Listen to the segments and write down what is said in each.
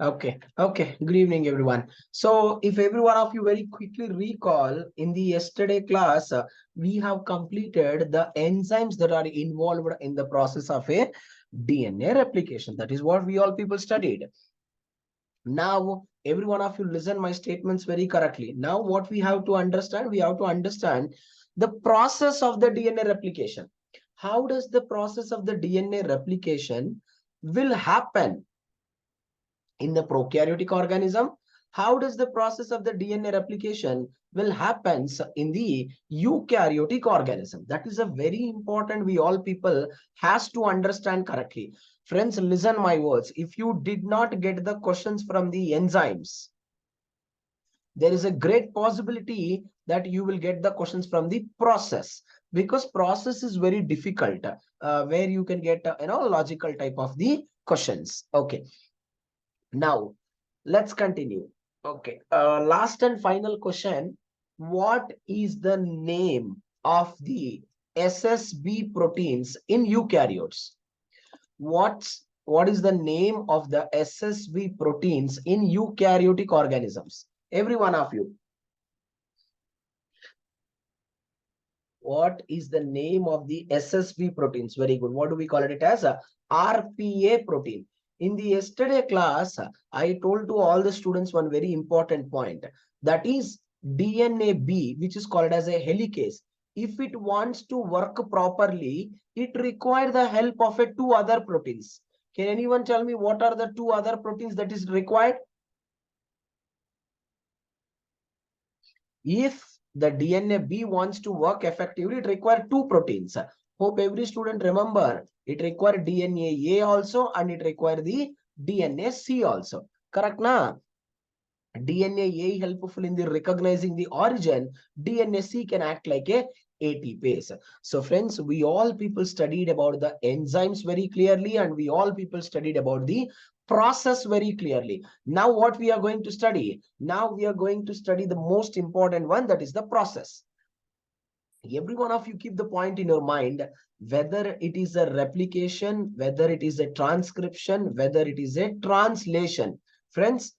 Okay. Good evening, everyone. So, if every one of you very quickly recall, in the yesterday class, we have completed the enzymes that are involved in the process of a DNA replication. That is what we all people studied. Now, every one of you listen my statements very correctly. Now, what we have to understand, the process of the DNA replication. How does the process of the DNA replication will happen in the prokaryotic organism? How does the process of the DNA replication will happens in the eukaryotic organism? That is a very important, we all people has to understand correctly. Friends, listen my words. If you did not get the questions from the enzymes, there is a great possibility that you will get the questions from the process, because process is very difficult, where you can get logical type of the questions. Okay, now let's continue. Okay, last and final question. What is the name of the SSB proteins in eukaryotes? What is the name of the SSB proteins in eukaryotic organisms? Every one of you. What is the name of the SSB proteins? Very good. What do we call it as? A RPA protein. In the yesterday class, I told to all the students one very important point. That is DNA B, which is called as a helicase. If it wants to work properly, it requires the help of two other proteins. Can anyone tell me what are the two other proteins that is required? If the DNA B wants to work effectively, it requires two proteins. Hope every student remember, it requires DNA A also, and it requires the DNA C also. Correct na? DNA A helpful in the recognizing the origin. DNA C can act like a ATPase. So friends, we all people studied about the enzymes very clearly, and we all people studied about the process very clearly. Now what we are going to study? Now we are going to study the most important one, that is the process. Every one of you keep the point in your mind, whether it is a replication, whether it is a transcription, whether it is a translation. Friends,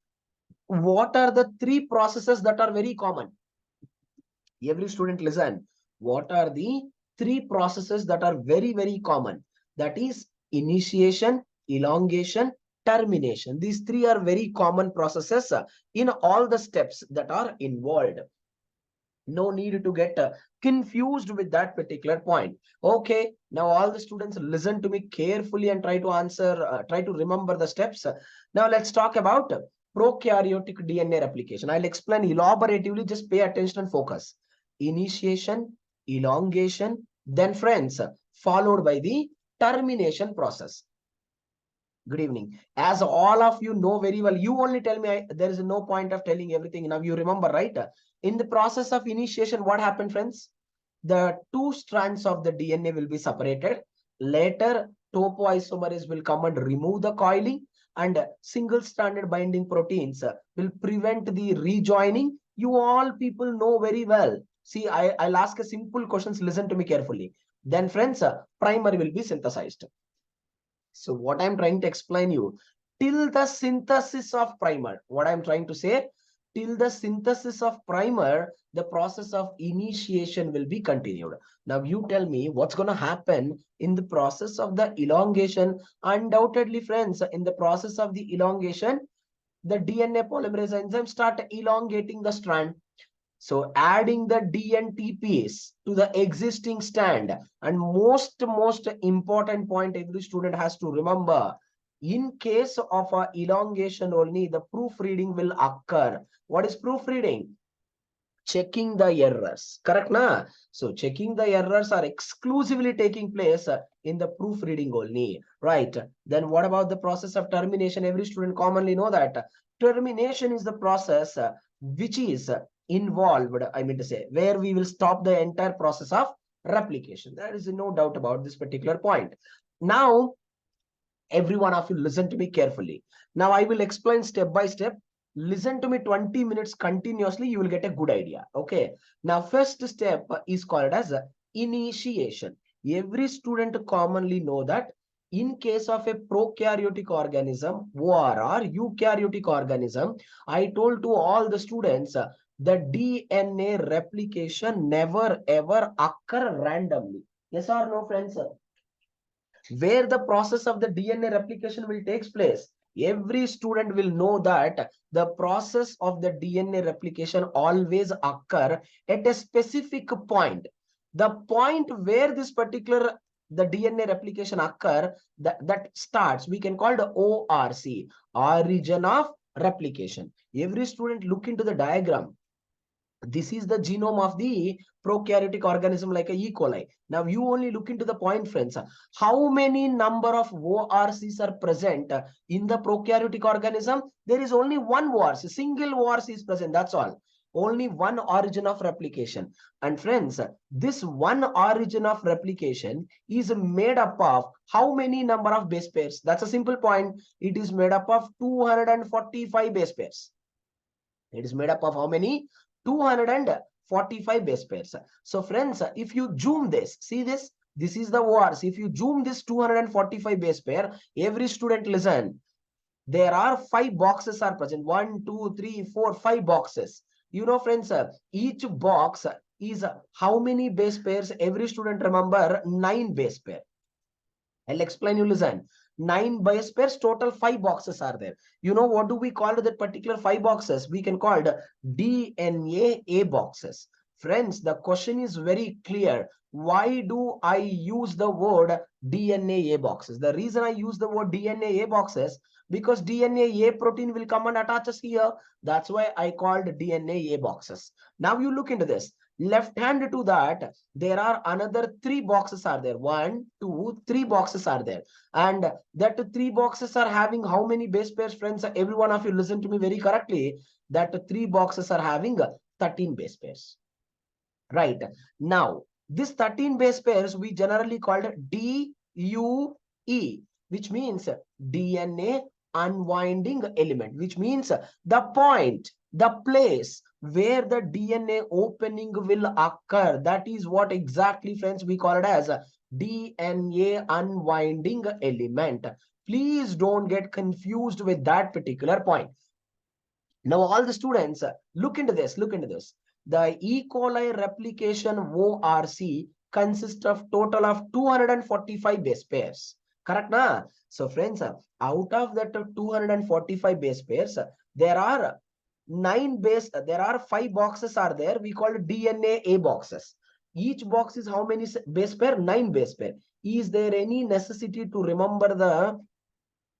what are the three processes that are very common? Every student listen. What are the three processes that are very, very common? That is initiation, elongation, termination. These three are very common processes in all the steps that are involved. No need to get confused with that particular point. Okay, now all the students listen to me carefully and try to answer, try to remember the steps. Now let's talk about prokaryotic DNA replication. I'll explain elaboratively, just pay attention and focus. Initiation, elongation, then friends, followed by the termination process. Good evening. As all of you know very well, you only tell me, there is no point of telling everything. Now you remember, right? In the process of initiation, what happened, friends? The two strands of the DNA will be separated. Later, topoisomerase will come and remove the coiling, and single-stranded binding proteins will prevent the rejoining. You all people know very well. See, I'll ask a simple questions. Listen to me carefully. Then, friends, primer will be synthesized. So what I'm trying to explain you, till the synthesis of primer, what I'm trying to say, till the synthesis of primer, the process of initiation will be continued. Now you tell me what's going to happen in the process of the elongation. Undoubtedly, friends, in the process of the elongation, the DNA polymerase enzyme start elongating the strand. So adding the DNTPs to the existing strand, and most important point every student has to remember, in case of a elongation only, the proofreading will occur. What is proofreading? Checking the errors. Correct na? So checking the errors are exclusively taking place in the proofreading only. Right. Then what about the process of termination? Every student commonly know that termination is the process which is involved, I mean to say, where we will stop the entire process of replication. There is no doubt about this particular point. Now, every one of you listen to me carefully. Now I will explain step by step. Listen to me 20 minutes continuously, you will get a good idea. Okay. Now, first step is called as initiation. Every student commonly know that In case of a prokaryotic organism, ORR, eukaryotic organism, I told to all the students, the DNA replication never ever occur randomly. Yes or no, friends? Where the process of the DNA replication will take place. Every student will know that the process of the DNA replication always occur at a specific point. The point where this particular the DNA replication occur, that starts, we can call the ORC, origin of replication. Every student look into the diagram. This is the genome of the prokaryotic organism like a E. coli. Now you only look into the point, friends. How many number of ORCs are present in the prokaryotic organism? There is only one ORC, single ORC is present. That's all. Only one origin of replication. And friends, this one origin of replication is made up of how many number of base pairs? That's a simple point. It is made up of 245 base pairs. It is made up of how many? 245 base pairs. So friends, if you zoom this, see this, this is the ORs. If you zoom this 245 base pair, every student listen, there are 5 boxes are present. 1, 2, 3, 4, 5 boxes. You know, friends, each box is how many base pairs? Every student remember 9 base pair. I'll explain you, listen. 9 base pairs, total 5 boxes are there. You know what do we call that particular 5 boxes? We can call it DNA A boxes. Friends, the question is very clear. Why do I use the word DNA A boxes? The reason I use the word DNA A boxes, because DNA A protein will come and attach us here. That's why I called DNA A boxes. Now you look into this. Left hand to that, there are another 3 boxes are there. 1, 2, 3 boxes are there. And that 3 boxes are having how many base pairs, friends? Every one of you listen to me very correctly. That 3 boxes are having 13 base pairs. Right. Now, this 13 base pairs we generally called DUE, which means DNA unwinding element, which means the point, the place where the DNA opening will occur. That is what exactly, friends, we call it as DNA unwinding element. Please don't get confused with that particular point. Now, all the students, look into this, look into this. The E. coli replication ORC consists of total of 245 base pairs. Correct, na? So, friends, out of that 245 base pairs, there are 5 boxes are there. We call it DNA A boxes. Each box is how many base pair? 9 base pair. Is there any necessity to remember the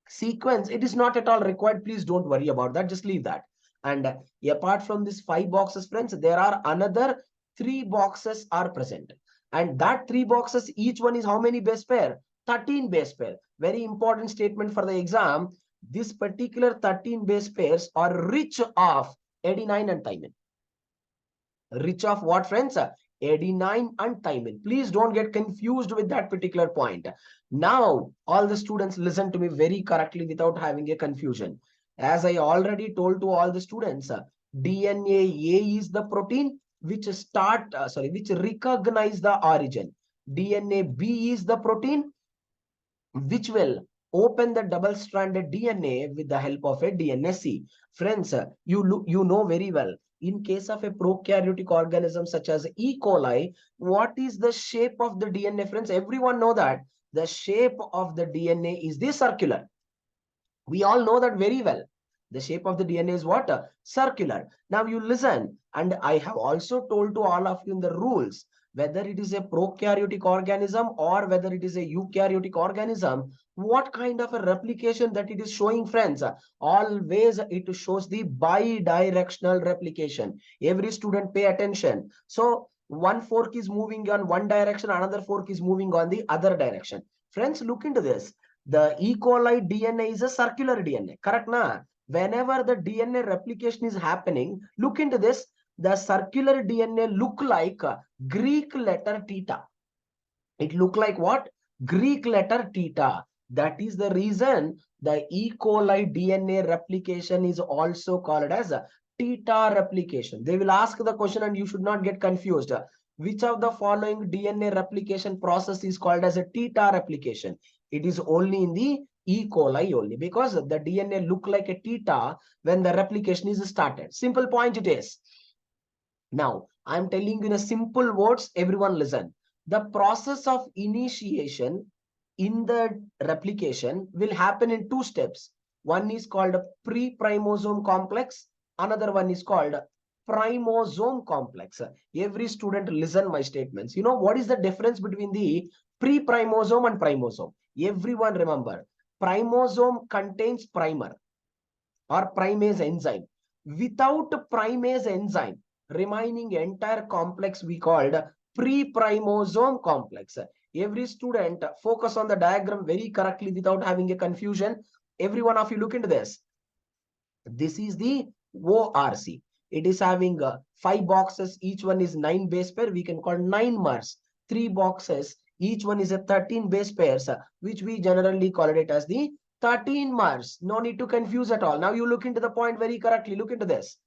sequence? It is not at all required. Please don't worry about that. Just leave that. And apart from these 5 boxes, friends, there are another 3 boxes are present. And that 3 boxes, each one is how many base pair? 13 base pair. Very important statement for the exam. This particular 13 base pairs are rich of adenine and thymine. Rich of what, friends? Adenine and thymine. Please don't get confused with that particular point. Now, all the students listen to me very correctly without having a confusion. As I already told to all the students, DNA A is the protein which which recognize the origin. DNA B is the protein which will open the double-stranded DNA with the help of a DNA C. Friends, you know very well, in case of a prokaryotic organism such as E. coli, what is the shape of the DNA, friends? Everyone know that the shape of the DNA is the circular. We all know that very well. The shape of the DNA is what? Circular. Now you listen, and I have also told to all of you in the rules, whether it is a prokaryotic organism or whether it is a eukaryotic organism, what kind of a replication that it is showing, friends? Always it shows the bidirectional replication. Every student pay attention. So one fork is moving on one direction, another fork is moving on the other direction. Friends, look into this. The E. coli DNA is a circular DNA, correct, na? Whenever the DNA replication is happening, look into this. The circular DNA look like Greek letter theta. It look like what? Greek letter theta. That is the reason the E. coli DNA replication is also called as theta replication. They will ask the question and you should not get confused. Which of the following DNA replication process is called as a theta replication? It is only in the E. coli only, because the DNA look like a theta when the replication is started. Simple point it is. Now, I'm telling you in a simple words, everyone listen. The process of initiation in the replication will happen in two steps. One is called pre-primosome complex. Another one is called primosome complex. Every student listen my statements. You know what is the difference between the pre-primosome and primosome? Everyone remember, primosome contains primer or primase enzyme. Without primase enzyme, remaining entire complex we called pre-primosome complex. Every student focus on the diagram very correctly without having a confusion. Every one of you look into this. This is the ORC. It is having 5 boxes. Each one is 9 base pair. We can call 9 mers. 3 boxes. Each one is a 13 base pairs, which we generally call it as the 13 mers. No need to confuse at all. Now you look into the point very correctly. Look into this.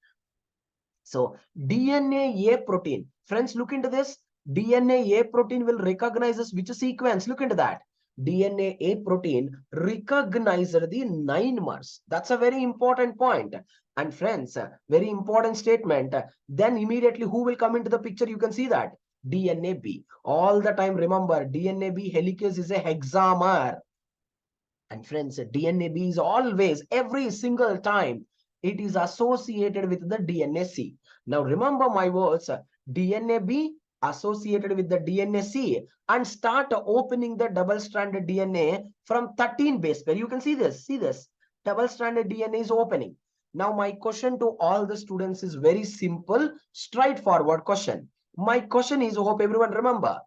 So DNA A protein. Friends, look into this. DNA A protein will recognize us which sequence. Look into that. DNA A protein recognized the 9 mers. That's a very important point. And friends, very important statement. Then immediately who will come into the picture? You can see that. DNA B. All the time remember, DNA B helicase is a hexamer. And friends, DNA B is always, every single time, it is associated with the DNA C. Now remember my words, DNA B associated with the DNA C, and start opening the double-stranded DNA from 13 base pair. You can see this, double-stranded DNA is opening. Now my question to all the students is very simple, straightforward question. My question is, I hope everyone remember,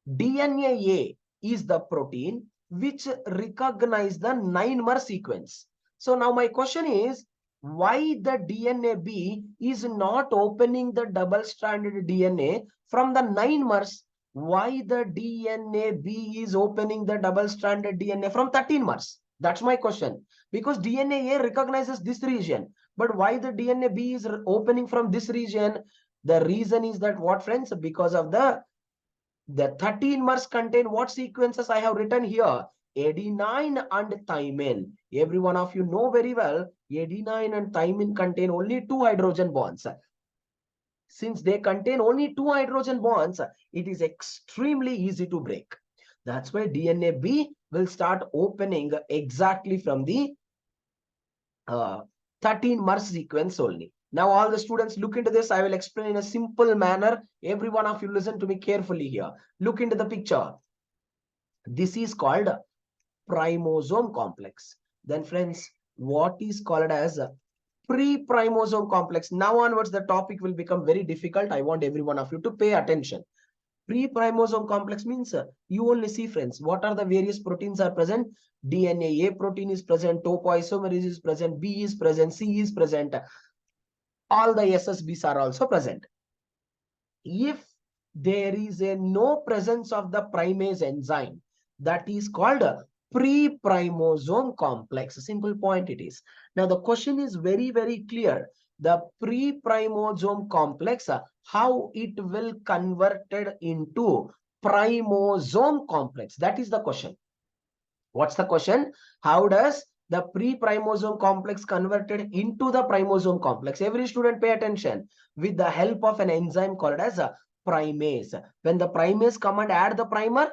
DNA A is the protein which recognize the 9-mer sequence. So now my question is, why the DNA B is not opening the double-stranded DNA from the 9-mers? Why the DNA B is opening the double-stranded DNA from 13-mers? That's my question. Because DNA A recognizes this region. But why the DNA B is opening from this region? The reason is that what, friends? Because of the 13 mers contain what sequences I have written here? Adenine and thymine. Every one of you know very well, adenine and thymine contain only 2 hydrogen bonds. Since they contain only 2 hydrogen bonds, it is extremely easy to break. That's why DNA B will start opening exactly from the 13 mers sequence only. Now all the students look into this. I will explain in a simple manner. Every one of you listen to me carefully here. Look into the picture. This is called primosome complex. Then friends, what is called as pre-primosome complex? Now onwards, the topic will become very difficult. I want every one of you to pay attention. Pre-primosome complex means you only see, friends, what are the various proteins are present. DNA A protein is present, topoisomerase is present, B is present, C is present. All the SSBs are also present. If there is no presence of the primase enzyme, that is called pre-primosome complex. A simple point it is. Now the question is very, very clear. The pre-primosome complex, how it will converted into primosome complex? That is the question. What's the question? How does the pre-primosome complex converted into the primosome complex? Every student pay attention. With the help of an enzyme called as a primase. When the primase come and add the primer,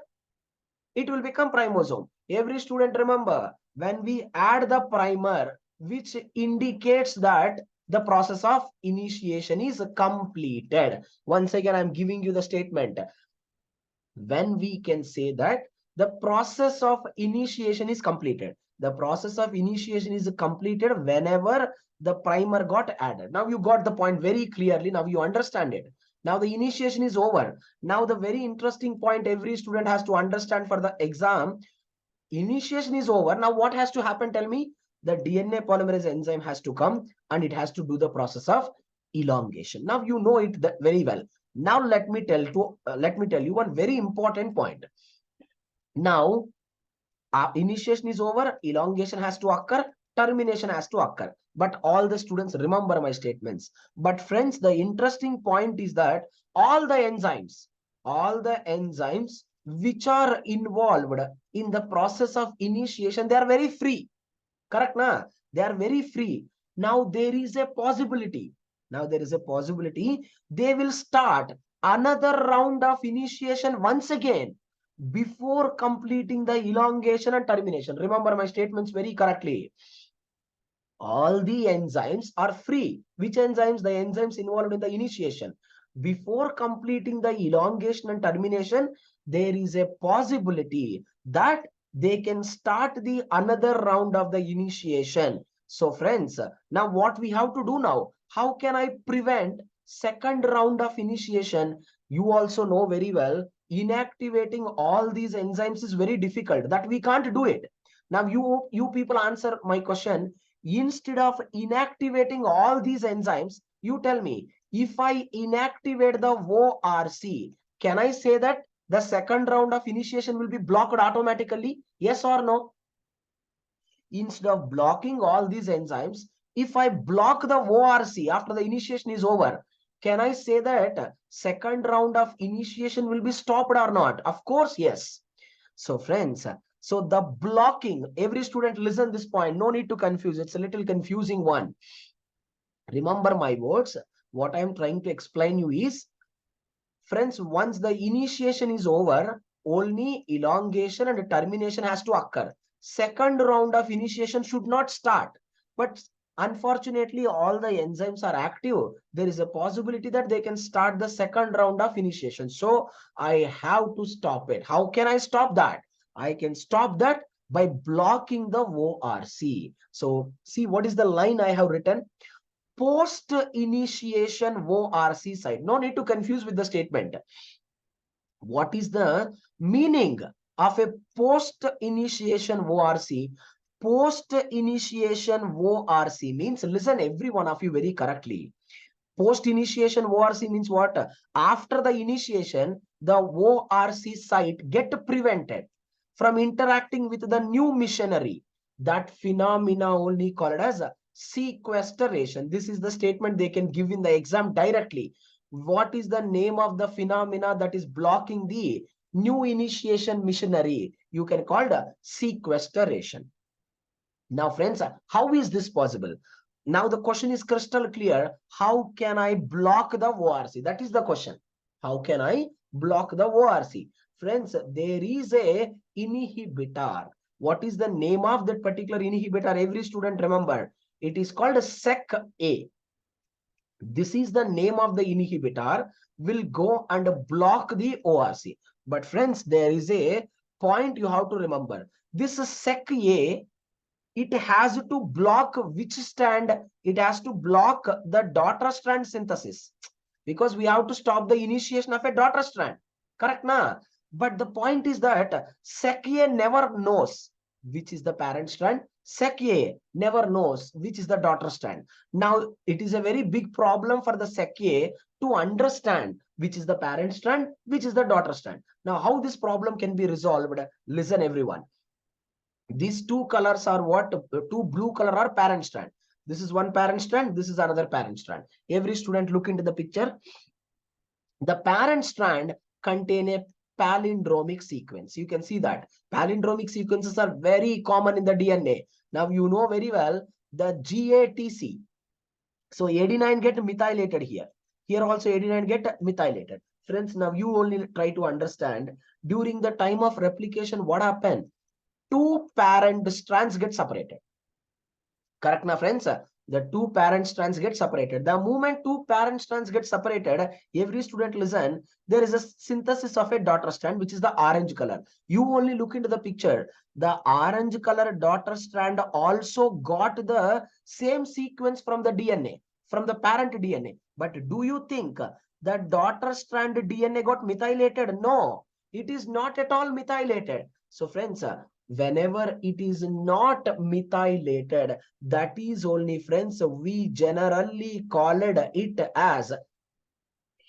it will become primosome. Every student remember, when we add the primer, which indicates that the process of initiation is completed. Once again, I'm giving you the statement. When we can say that the process of initiation is completed. The process of initiation is completed whenever the primer got added. Now you got the point very clearly. Now you understand it. Now the initiation is over. Now the very interesting point every student has to understand for the exam. Initiation is over. Now what has to happen? Tell me. The DNA polymerase enzyme has to come and it has to do the process of elongation. Now you know it very well. Now let me tell you one very important point. Now initiation is over, elongation has to occur, termination has to occur. But all the students remember my statements. But friends, the interesting point is that all the enzymes which are involved in the process of initiation, they are very free. Correct, na? They are very free. Now there is a possibility. Now there is a possibility they will start another round of initiation once again before completing the elongation and termination. Remember my statements very correctly. All the enzymes are free. Which enzymes? The enzymes involved in the initiation. Before completing the elongation and termination, there is a possibility that they can start the another round of the initiation. So friends, now what we have to do now? How can I prevent second round of initiation? You also know very well, inactivating all these enzymes is very difficult. That we can't do it. Now you people answer my question. Instead of inactivating all these enzymes, you tell me, if I inactivate the ORC, can I say that the second round of initiation will be blocked automatically? Yes or no? Instead of blocking all these enzymes, if I block the ORC after the initiation is over, can I say that second round of initiation will be stopped or not? Of course, yes. So friends, so the blocking, every student listen this point, no need to confuse. It's a little confusing one. Remember my words. What I'm trying to explain you is, friends, once the initiation is over, only elongation and termination has to occur. Second round of initiation should not start. But unfortunately, all the enzymes are active. There is a possibility that they can start the second round of initiation. So I have to stop it. How can I stop that? I can stop that by blocking the ORC. So see what is the line I have written? Post initiation ORC site. No need to confuse with the statement. What is the meaning of a post initiation ORC? Post initiation ORC means, listen every one of you very correctly. Post initiation ORC means what? After the initiation, the ORC site get prevented from interacting with the new machinery. That phenomena only called as sequestration. This is the statement they can give in the exam directly. What is the name of the phenomena that is blocking the new initiation machinery? You can call it sequestration. Now, friends, how is this possible? Now, the question is crystal clear. How can I block the ORC? That is the question. How can I block the ORC? Friends, there is a inhibitor. What is the name of that particular inhibitor? Every student remember. It is called SEC-A. This is the name of the inhibitor. Will go and block the ORC. But friends, there is a point you have to remember. This SEC-A, it has to block which strand? It has to block the daughter strand synthesis, because we have to stop the initiation of a daughter strand. Correct, na? But the point is that SEC-A never knows which is the parent strand. SEC-A never knows which is the daughter strand. Now, it is a very big problem for the SEC-A to understand which is the parent strand, which is the daughter strand. Now, how this problem can be resolved? Listen, everyone. These two colors are what? Two blue color are parent strand. This is one parent strand. This is another parent strand. Every student look into the picture. The parent strand contain a palindromic sequence. You can see that palindromic sequences are very common in the DNA. Now you know very well the GATC. So adenine get methylated here. Here also adenine get methylated. Friends, now you only try to understand during the time of replication what happened. Two parent strands get separated. Correct, na friends? The two parent strands get separated. The moment two parent strands get separated, every student listen, there is a synthesis of a daughter strand, which is the orange color. You only look into the picture. The orange color daughter strand also got the same sequence from the DNA, from the parent DNA. But do you think the daughter strand DNA got methylated? No, it is not at all methylated. So friends, whenever it is not methylated, that is only, friends, we generally call it as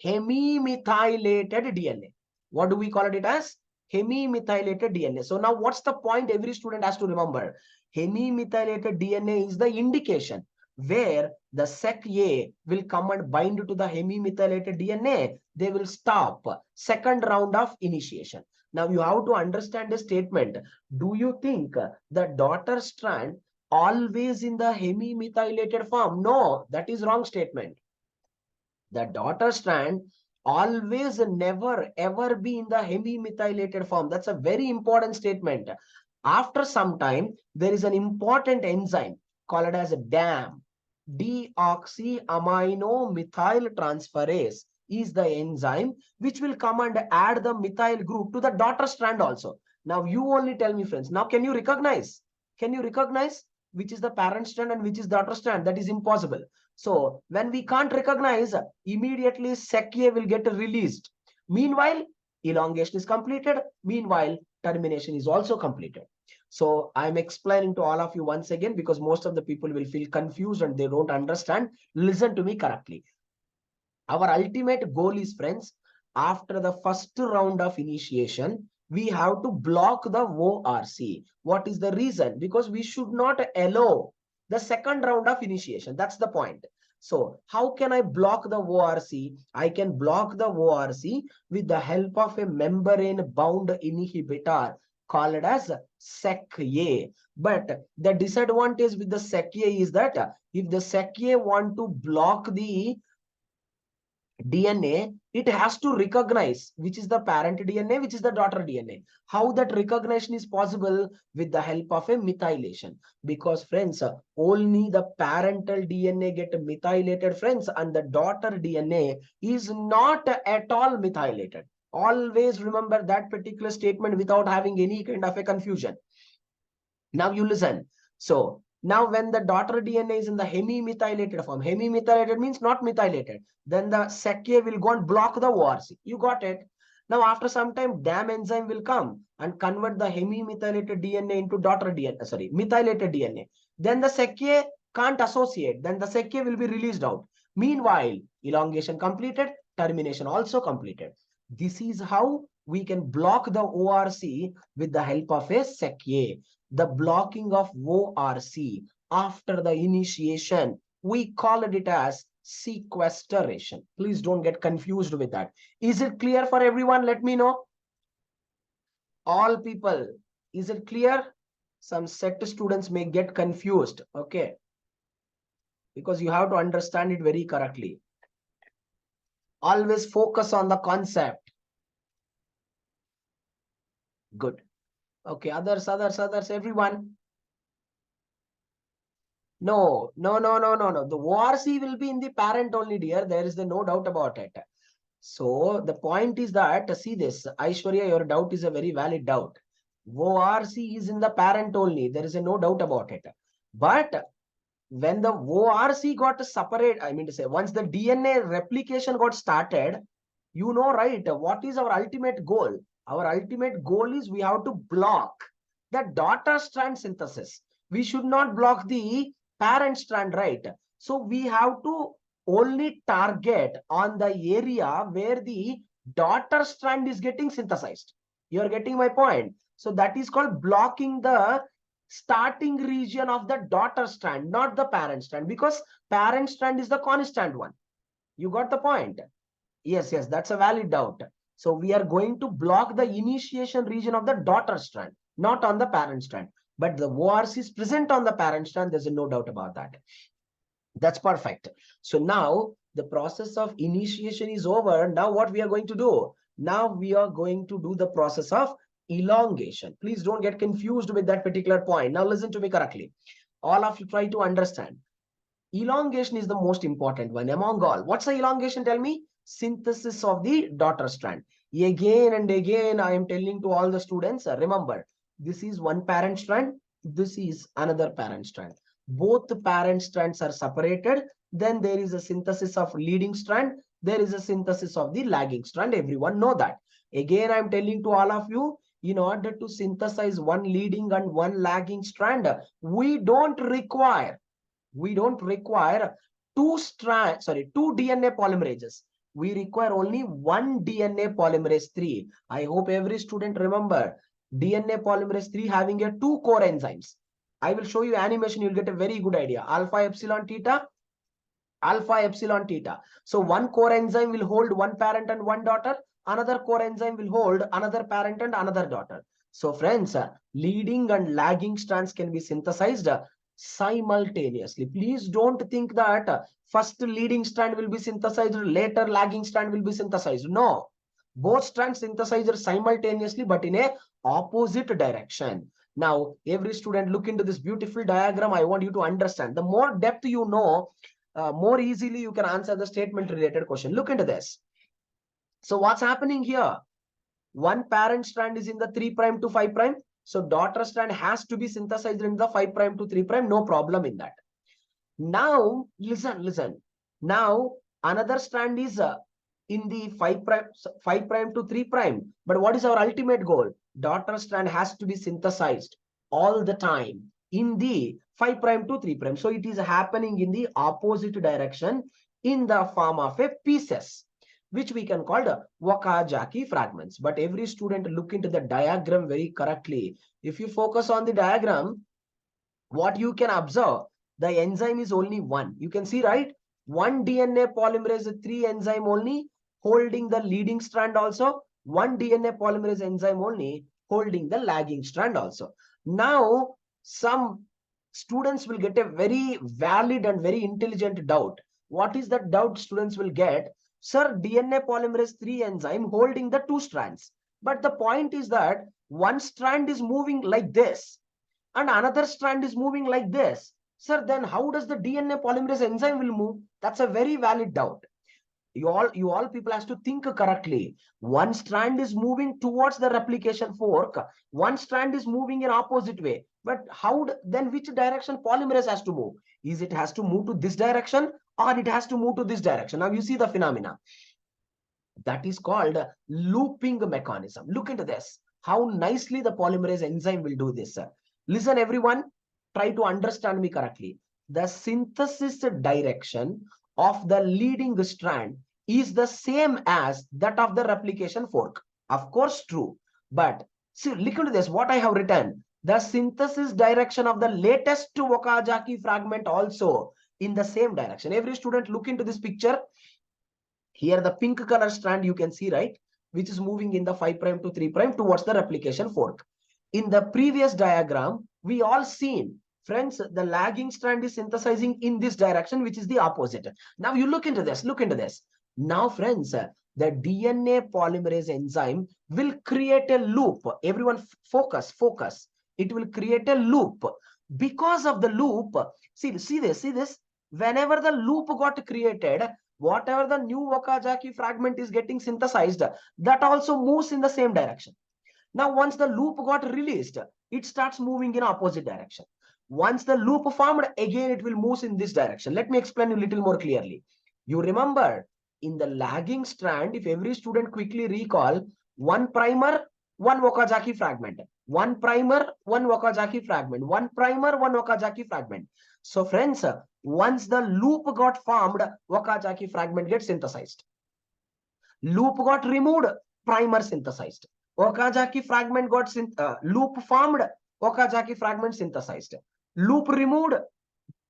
hemimethylated DNA. What do we call it as? Hemimethylated DNA. So now what's the point every student has to remember? Hemimethylated DNA is the indication where the SEC-A will come and bind to the hemimethylated DNA. They will stop second round of initiation. Now you have to understand the statement. Do you think the daughter strand always in the hemimethylated form? No, that is wrong statement. The daughter strand always never ever be in the hemimethylated form. That's a very important statement. After some time, there is an important enzyme called as DAM. Deoxyaminomethyl is the enzyme which will come and add the methyl group to the daughter strand also. Now you only tell me, friends. Now can you recognize? Can you recognize which is the parent strand and which is daughter strand? That is impossible. So when we can't recognize, immediately sec A will get released. Meanwhile, elongation is completed. Meanwhile, termination is also completed. So I'm explaining to all of you once again, because most of the people will feel confused and they don't understand. Listen to me correctly. Our ultimate goal is, friends, after the first round of initiation, we have to block the ORC. What is the reason? Because we should not allow the second round of initiation. That's the point. So how can I block the ORC? I can block the ORC with the help of a membrane bound inhibitor called as SEC-A. But the disadvantage with the SEC-A is that if the SEC-A want to block the DNA, it has to recognize which is the parent DNA, which is the daughter DNA. How that recognition is possible? With the help of a methylation. Because, friends, only the parental DNA get methylated, friends, and the daughter DNA is not at all methylated. Always remember that particular statement without having any kind of a confusion. Now you listen. So now when the daughter DNA is in the hemimethylated form, hemimethylated means not methylated, then the SEC-A will go and block the ORC. You got it? Now after some time, DAM enzyme will come and convert the hemimethylated DNA into daughter DNA, sorry, methylated DNA. Then the SEC-A can't associate. Then the SEC-A will be released out. Meanwhile, elongation completed, termination also completed. This is how we can block the ORC with the help of a SEC-A. The blocking of ORC after the initiation, we call it as sequestration. Please don't get confused with that. Is it clear for everyone? Let me know. All people, is it clear? Some set students may get confused. Okay. Because you have to understand it very correctly. Always focus on the concept. Good. Okay, others, everyone. No. The ORC will be in the parent only, dear. There is no doubt about it. So the point is that, see this, Aishwarya, your doubt is a very valid doubt. ORC is in the parent only. There is no doubt about it. But when the ORC got separate, I mean to say, once the DNA replication got started, you know, right, what is our ultimate goal? Our ultimate goal is we have to block the daughter strand synthesis. We should not block the parent strand, right? So we have to only target on the area where the daughter strand is getting synthesized. You're getting my point? So that is called blocking the starting region of the daughter strand, not the parent strand, because parent strand is the constant one. You got the point? Yes, that's a valid doubt. So we are going to block the initiation region of the daughter strand, not on the parent strand. But the ORC is present on the parent strand. There's no doubt about that. That's perfect. So now the process of initiation is over. Now what we are going to do? Now we are going to do the process of elongation. Please don't get confused with that particular point. Now listen to me correctly. All of you try to understand. Elongation is the most important one among all. What's the elongation? Tell me. Synthesis of the daughter strand. Again and again, I am telling to all the students, remember, this is one parent strand. This is another parent strand. Both the parent strands are separated. Then there is a synthesis of leading strand. There is a synthesis of the lagging strand. Everyone know that. Again, I am telling to all of you, in order to synthesize one leading and one lagging strand, we don't require two DNA polymerases. We require only one DNA polymerase 3. I hope every student remember DNA polymerase 3 having a 2 core enzymes. I will show you animation. You'll get a very good idea. Alpha, epsilon, theta. Alpha, epsilon, theta. So one core enzyme will hold one parent and one daughter. another coenzyme will hold another parent and another daughter. So friends, leading and lagging strands can be synthesized simultaneously. Please don't think that first leading strand will be synthesized, later lagging strand will be synthesized. No, both strands synthesized simultaneously, but in a opposite direction. Now, every student look into this beautiful diagram. I want you to understand. The more depth you know, more easily you can answer the statement related question. Look into this. So what's happening here? One parent strand is in the 3' to 5'. So daughter strand has to be synthesized in the 5' to 3'. No problem in that. Now, listen. Now, another strand is in the 5' to 3'. But what is our ultimate goal? Daughter strand has to be synthesized all the time in the 5' to 3'. So it is happening in the opposite direction in the form of a pieces, which we can call the Okazaki fragments. But every student look into the diagram very correctly. If you focus on the diagram, what you can observe, the enzyme is only one. You can see, right? One DNA polymerase 3 enzyme only holding the leading strand also. One DNA polymerase enzyme only holding the lagging strand also. Now, some students will get a very valid and very intelligent doubt. What is the doubt students will get? Sir, DNA polymerase 3 enzyme holding the two strands. But the point is that one strand is moving like this and another strand is moving like this. Sir, then how does the DNA polymerase enzyme will move? That's a very valid doubt. You all people has to think correctly. One strand is moving towards the replication fork. One strand is moving in opposite way. But how then which direction polymerase has to move? Is it has to move to this direction or it has to move to this direction? Now you see the phenomena. That is called looping mechanism. Look into this. How nicely the polymerase enzyme will do this. Listen, everyone, try to understand me correctly. The synthesis direction of the leading strand is the same as that of the replication fork. Of course, true. But see, look into this. What I have written. The synthesis direction of the latest Okazaki fragment also in the same direction. Every student look into this picture. Here the pink color strand you can see, right, which is moving in the 5' to 3' towards the replication fork. In the previous diagram, we all seen, friends, the lagging strand is synthesizing in this direction, which is the opposite. Now you look into this. Now, friends, the DNA polymerase enzyme will create a loop. Everyone focus. It will create a loop. Because of the loop, see this. Whenever the loop got created, whatever the new Okazaki fragment is getting synthesized, that also moves in the same direction. Now, once the loop got released, it starts moving in opposite direction. Once the loop formed, again it will move in this direction. Let me explain you a little more clearly. You remember, in the lagging strand, if every student quickly recall, one primer, one Okazaki fragment. One primer, one Okazaki fragment. One primer, one Okazaki fragment. So friends, once the loop got formed, Okazaki fragment gets synthesized. Loop got removed, primer synthesized. Okazaki fragment got loop formed, Okazaki fragment synthesized. Loop removed,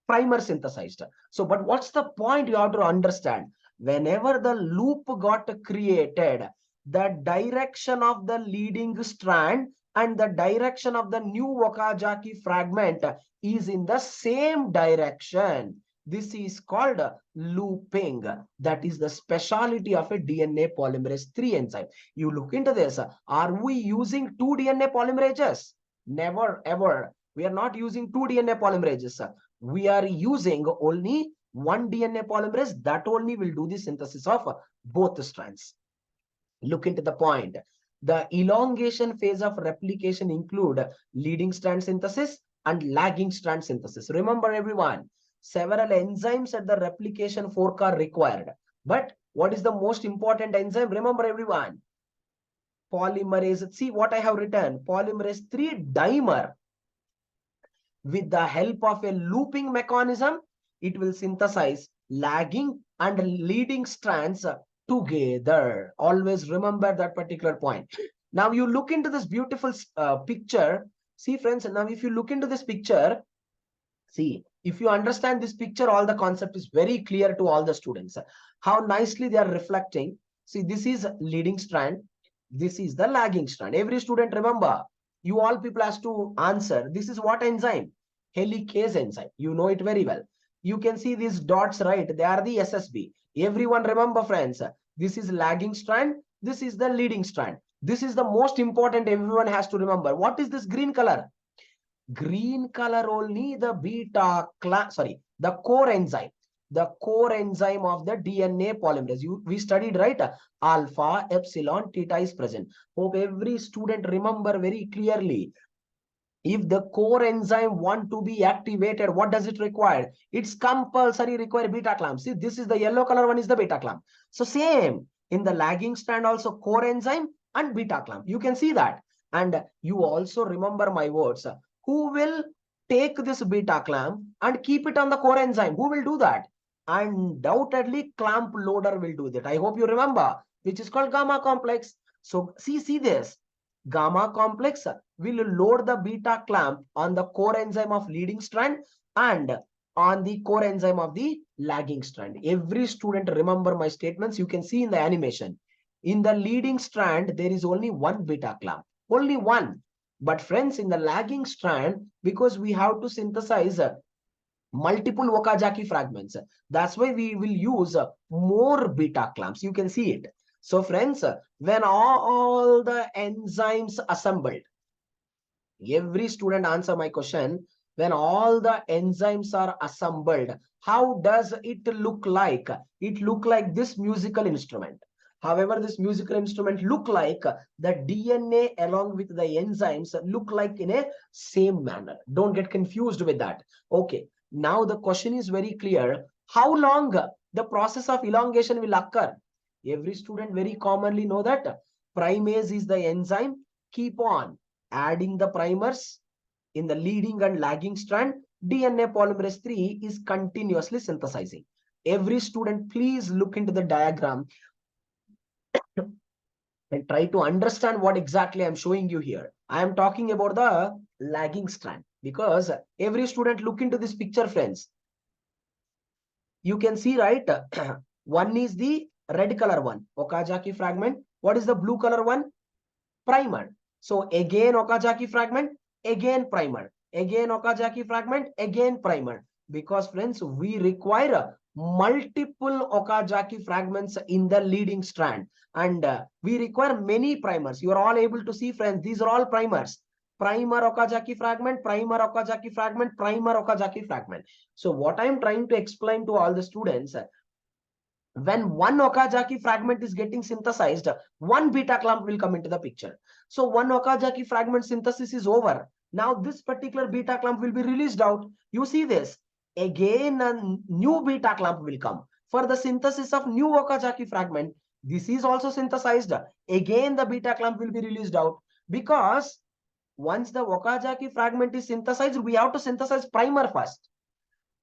primer synthesized. So, but what's the point you have to understand? Whenever the loop got created, the direction of the leading strand and the direction of the new Okazaki fragment is in the same direction. This is called looping. That is the speciality of a DNA polymerase 3 enzyme. You look into this. Are we using two DNA polymerases? Never, ever. We are not using two DNA polymerases. We are using only one DNA polymerase. That only will do the synthesis of both strands. Look into the point. The elongation phase of replication include leading strand synthesis and lagging strand synthesis. Remember, everyone, several enzymes at the replication fork are required. But what is the most important enzyme? Remember, everyone, polymerase. See what I have written. Polymerase 3 dimer. With the help of a looping mechanism, it will synthesize lagging and leading strands together. Always remember that particular point. Now you look into this beautiful picture. See, friends, now if you look into this picture, see, if you understand this picture, all the concept is very clear to all the students. How nicely they are reflecting. See, this is leading strand. This is the lagging strand. Every student remember, you all people has to answer. This is what enzyme? Helicase enzyme. You know it very well. You can see these dots, right? They are the SSB. Everyone remember, friends. This is lagging strand. This is the leading strand. This is the most important. Everyone has to remember. What is this green color? Green color only the the core enzyme. The core enzyme of the DNA polymerase. We studied, right? Alpha, epsilon, theta is present. Hope every student remember very clearly. If the core enzyme want to be activated, what does it require? It's compulsory require beta clamp. See, this is the yellow color one is the beta clamp. So same in the lagging strand also core enzyme and beta clamp. You can see that. And you also remember my words. Who will take this beta clamp and keep it on the core enzyme? Who will do that? Undoubtedly clamp loader will do that. I hope you remember, which is called gamma complex. So see this. Gamma complex will load the beta clamp on the core enzyme of leading strand and on the core enzyme of the lagging strand. Every student remember my statements. You can see in the animation. In the leading strand, there is only one beta clamp. Only one. But friends, in the lagging strand, because we have to synthesize multiple Okazaki fragments, that's why we will use more beta clamps. You can see it. So friends, when all the enzymes assembled, every student answer my question. When all the enzymes are assembled, how does it look like? It look like this musical instrument. However, this musical instrument look like the DNA along with the enzymes look like in a same manner. Don't get confused with that. Okay. Now the question is very clear. How long the process of elongation will occur? Every student very commonly know that primase is the enzyme. Keep on adding the primers in the leading and lagging strand. DNA polymerase 3 is continuously synthesizing. Every student, please look into the diagram and try to understand what exactly I'm showing you here. I am talking about the lagging strand because every student look into this picture, friends. You can see, right? One is the red color one, Okazaki fragment. What is the blue color one? Primer. So again Okazaki fragment, again primer. Again Okazaki fragment, again primer. Because friends, we require multiple Okazaki fragments in the leading strand. And we require many primers. You are all able to see, friends, these are all primers. Primer Okazaki fragment, primer Okazaki fragment, primer Okazaki fragment. So what I am trying to explain to all the students, when one Okazaki fragment is getting synthesized, one beta clamp will come into the picture. So one Okazaki fragment synthesis is over. Now this particular beta clamp will be released out. You see this. Again, a new beta clamp will come for the synthesis of new Okazaki fragment. This is also synthesized. Again, the beta clamp will be released out because once the Okazaki fragment is synthesized, we have to synthesize primer first.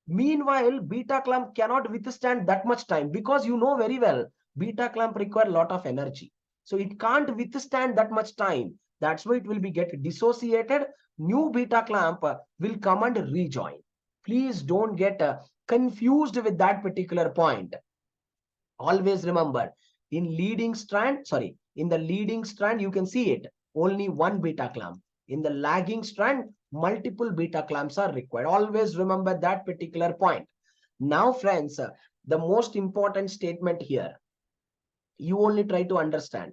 Meanwhile, beta clamp cannot withstand that much time because you know very well, beta clamp require a lot of energy. So it can't withstand that much time. That's why it will be get dissociated. New beta clamp will come and rejoin. Please don't get confused with that particular point. Always remember, in the leading strand, you can see it. Only one beta clamp. In the lagging strand, multiple beta clamps are required. Always remember that particular point. Now, friends, the most important statement here, you only try to understand.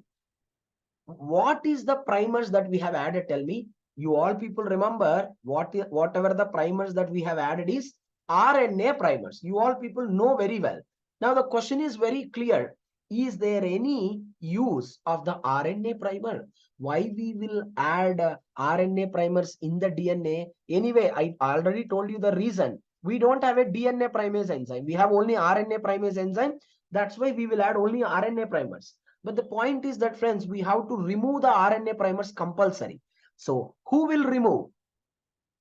What is the primers that we have added? Tell me. You all people remember whatever the primers that we have added is RNA primers. You all people know very well. Now, the question is very clear. Is there any use of the RNA primer? Why we will add RNA primers in the DNA? Anyway, I already told you the reason. We don't have a DNA primase enzyme. We have only RNA primase enzyme. That's why we will add only RNA primers. But the point is that, friends, we have to remove the RNA primers compulsory. So who will remove?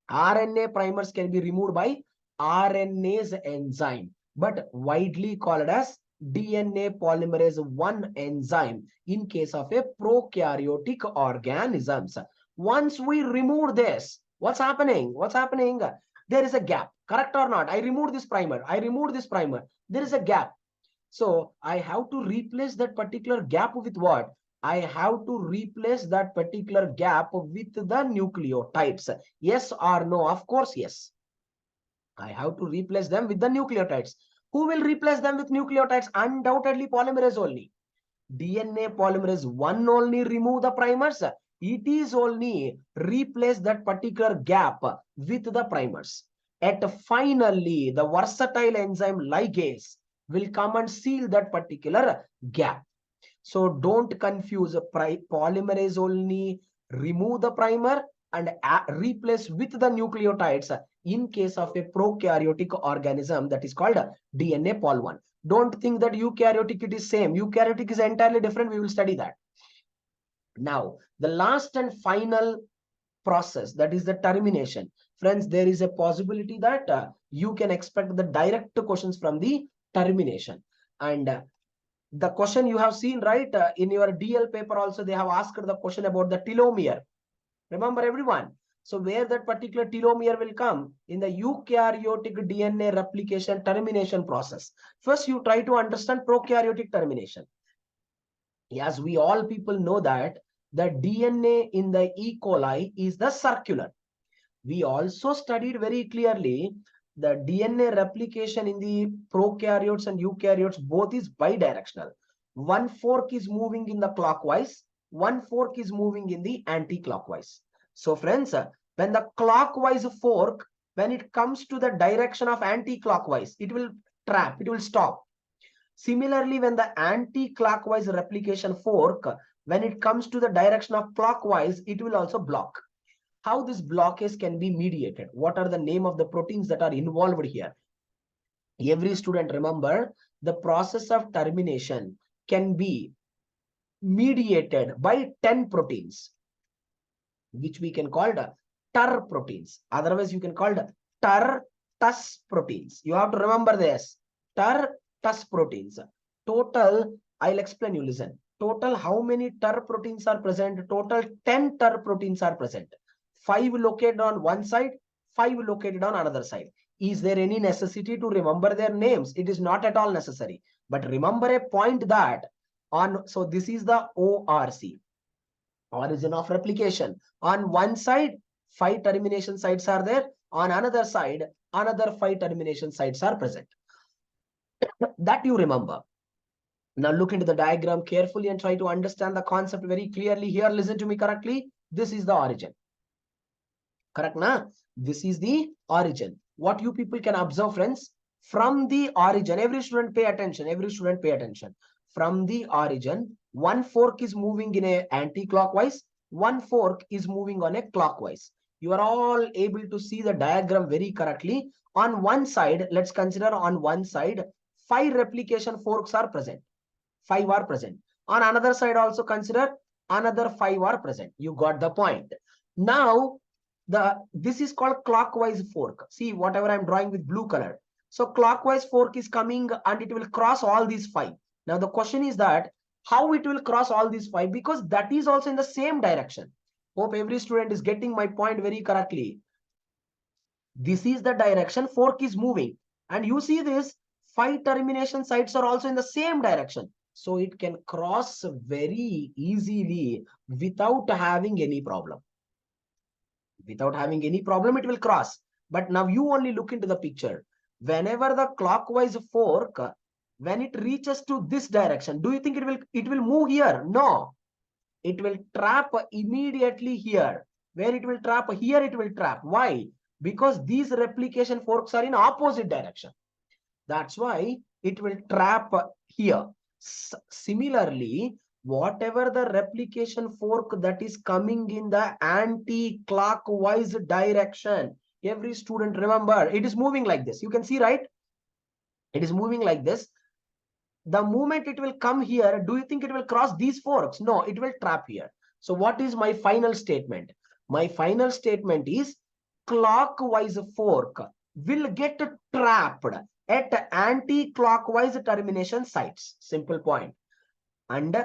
RNA primers can be removed by RNase enzyme, but widely called as DNA polymerase 1 enzyme in case of a prokaryotic organisms. Once we remove this, what's happening? There is a gap. Correct or not? I removed this primer. There is a gap. So I have to replace that particular gap with what? I have to replace that particular gap with the nucleotides. Yes or no? Of course, yes. I have to replace them with the nucleotides. Who will replace them with nucleotides? Undoubtedly polymerase only. DNA polymerase 1 only remove the primers. It is only replace that particular gap with the primers. At finally, the versatile enzyme ligase will come and seal that particular gap. So don't confuse polymerase only remove the primer and replace with the nucleotides in case of a prokaryotic organism that is called DNA pol 1. Don't think that eukaryotic it is same. Eukaryotic is entirely different. We will study that. Now, the last and final process, that is the termination. Friends, there is a possibility that you can expect the direct questions from the termination. And the question you have seen, right, in your DL paper also, they have asked the question about the telomere. Remember everyone? So where that particular telomere will come? In the eukaryotic DNA replication termination process. First, you try to understand prokaryotic termination. As we all people know that the DNA in the E. coli is the circular. We also studied very clearly the DNA replication in the prokaryotes and eukaryotes both is bidirectional. One fork is moving in the clockwise, one fork is moving in the anti-clockwise. So friends, when the clockwise fork, when it comes to the direction of anti-clockwise, it will trap, it will stop. Similarly, when the anti-clockwise replication fork, when it comes to the direction of clockwise, it will also block. How this blockage can be mediated? What are the name of the proteins that are involved here? Every student remember, the process of termination can be mediated by 10 proteins, which we can call the TER proteins. Otherwise, you can call the TER-TUS proteins. You have to remember this. TER-TUS proteins. Total, I'll explain you, listen. Total, how many TER proteins are present? Total 10 TER proteins are present. 5 located on one side, 5 located on another side. Is there any necessity to remember their names? It is not at all necessary. But remember a point that so this is the ORC, origin of replication. On one side, 5 termination sites are there. On another side, another 5 termination sites are present. That you remember. Now look into the diagram carefully and try to understand the concept very clearly. Here, listen to me correctly. This is the origin. Correct, na? This is the origin. What you people can observe, friends, from the origin, every student pay attention. Every student pay attention. From the origin, one fork is moving in a anti-clockwise, one fork is moving on a clockwise. You are all able to see the diagram very correctly. On one side, let's consider on one side, 5 replication forks are present. 5 are present. On another side, also consider another 5 are present. You got the point. Now, this is called clockwise fork. See, whatever I'm drawing with blue color. So clockwise fork is coming and it will cross all these 5. Now the question is that how it will cross all these 5, because that is also in the same direction. Hope every student is getting my point very correctly. This is the direction fork is moving. And you see this 5 termination sites are also in the same direction. So it can cross very easily without having any problem. Without having any problem, it will cross. But now you only look into the picture. Whenever the clockwise fork, when it reaches to this direction, do you think it will move here? No. It will trap immediately here. Where it will trap? Here it will trap. Why? Because these replication forks are in opposite direction. That's why it will trap here. Similarly, whatever the replication fork that is coming in the anti-clockwise direction, every student remember, it is moving like this. You can see, right? It is moving like this. The moment it will come here, do you think it will cross these forks? No, it will trap here. So what is my final statement? My final statement is clockwise fork will get trapped at anti-clockwise termination sites. Simple point. And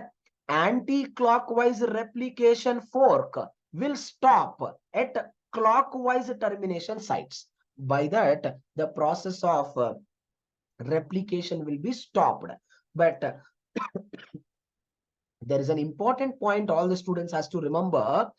anti-clockwise replication fork will stop at clockwise termination sites. By that, the process of replication will be stopped. But there is an important point all the students has to remember.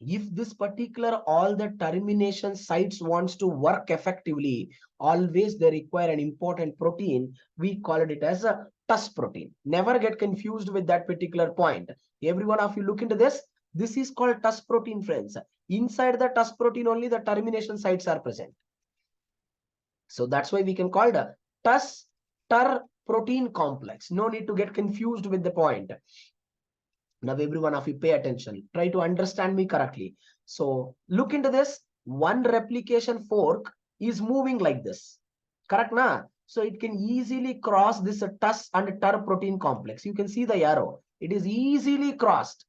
If this particular all the termination sites wants to work effectively, always they require an important protein. We call it as a TUS protein. Never get confused with that particular point. Every one of you look into this. This is called TUS protein, friends. Inside the TUS protein only the termination sites are present. So that's why we can call the TUS TER protein complex. No need to get confused with the point. Now, every one of you pay attention. Try to understand me correctly. So look into this. One replication fork is moving like this. Correct, na? So it can easily cross this TUS and TER protein complex. You can see the arrow. It is easily crossed.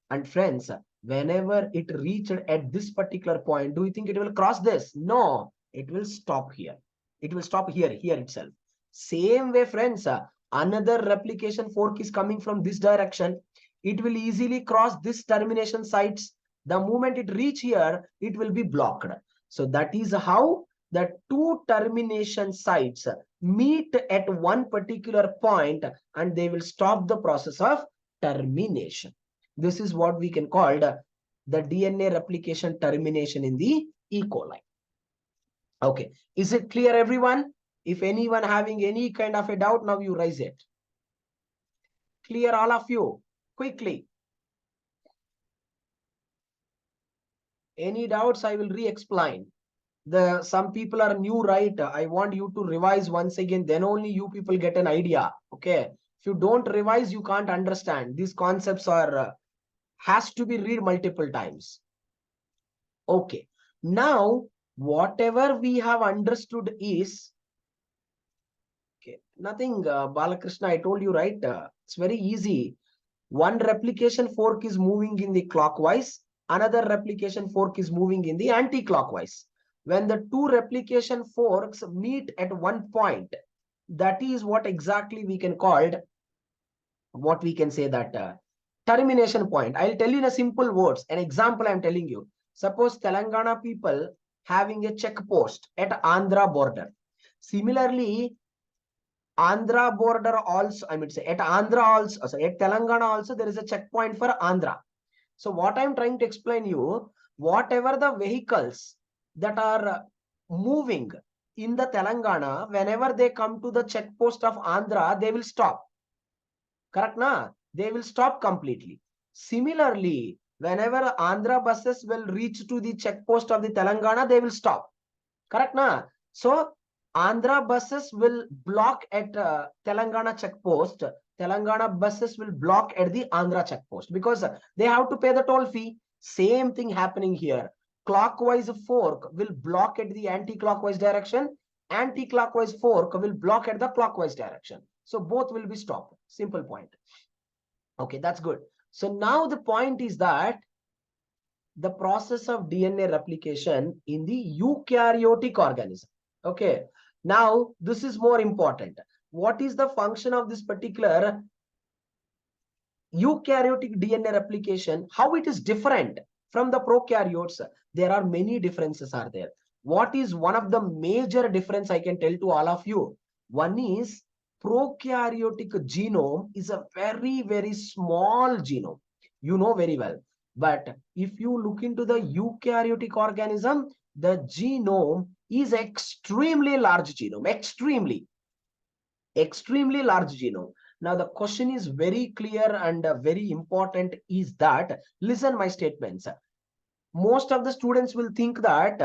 And friends, whenever it reached at this particular point, do you think it will cross this? No, it will stop here. It will stop here itself. Same way, friends, another replication fork is coming from this direction. It will easily cross this termination sites. The moment it reach here, it will be blocked. So that is how the two termination sites meet at one particular point and they will stop the process of termination. This is what we can call the DNA replication termination in the E. coli. Okay, is it clear, everyone? If anyone having any kind of a doubt, now you raise it. Clear, all of you? Quickly. Any doubts, I will re-explain. Some people are new, right? I want you to revise once again, then only you people get an idea. Okay, if you don't revise, you can't understand. These concepts are has to be read multiple times. Okay, now whatever we have understood is nothing, Balakrishna, I told you, right? It's very easy. One replication fork is moving in the clockwise, another replication fork is moving in the anti-clockwise. When the two replication forks meet at one point, that is what exactly we can call, what we can say that termination point. I'll tell you in a simple words, an example I'm telling you. Suppose Telangana people having a check post at Andhra border. Similarly, Andhra border also, I mean, say at Andhra also, sorry, at Telangana also, there is a checkpoint for Andhra. So what I'm trying to explain you, whatever the vehicles that are moving in the Telangana, whenever they come to the check post of Andhra, they will stop. Correct, na? They will stop completely. Similarly, whenever Andhra buses will reach to the check post of the Telangana, they will stop. Correct, na? So Andhra buses will block at Telangana checkpost. Telangana buses will block at the Andhra checkpost because they have to pay the toll fee. Same thing happening here. Clockwise fork will block at the anti-clockwise direction. Anti-clockwise fork will block at the clockwise direction. So both will be stopped. Simple point. Okay, that's good. So now the point is that the process of DNA replication in the eukaryotic organism. Okay, now this is more important. What is the function of this particular eukaryotic DNA replication? How it is different from the prokaryotes? There are many differences are there. What is one of the major difference I can tell to all of you? One is prokaryotic genome is a very, very small genome. You know very well. But if you look into the eukaryotic organism, the genome is extremely large genome, extremely large genome. Now the question is very clear and very important is that, listen my statements. Most of the students will think that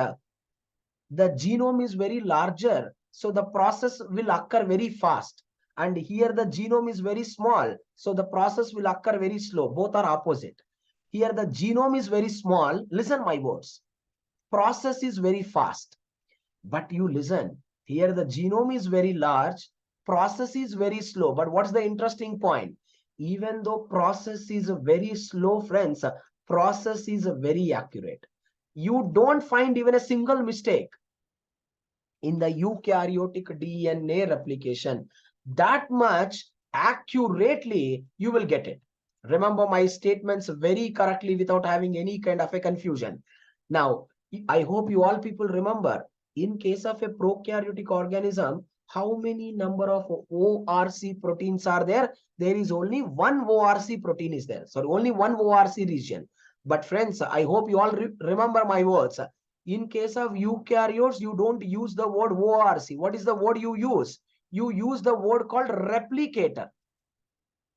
the genome is very larger, so the process will occur very fast. And here the genome is very small, so the process will occur very slow. Both are opposite. Here the genome is very small. Listen my words. Process is very fast. But you listen. Here the genome is very large. Process is very slow. But what's the interesting point? Even though process is very slow, friends, process is very accurate. You don't find even a single mistake in the eukaryotic DNA replication. That much accurately you will get it. Remember my statements very correctly without having any kind of a confusion. Now, I hope you all people remember, in case of a prokaryotic organism, How many number of ORC proteins are there? There is only one ORC protein is there. So only one ORC region. But friends, I hope you all remember my words. In case of eukaryotes, you don't use the word ORC. What is the word you use? You use the word called replicator.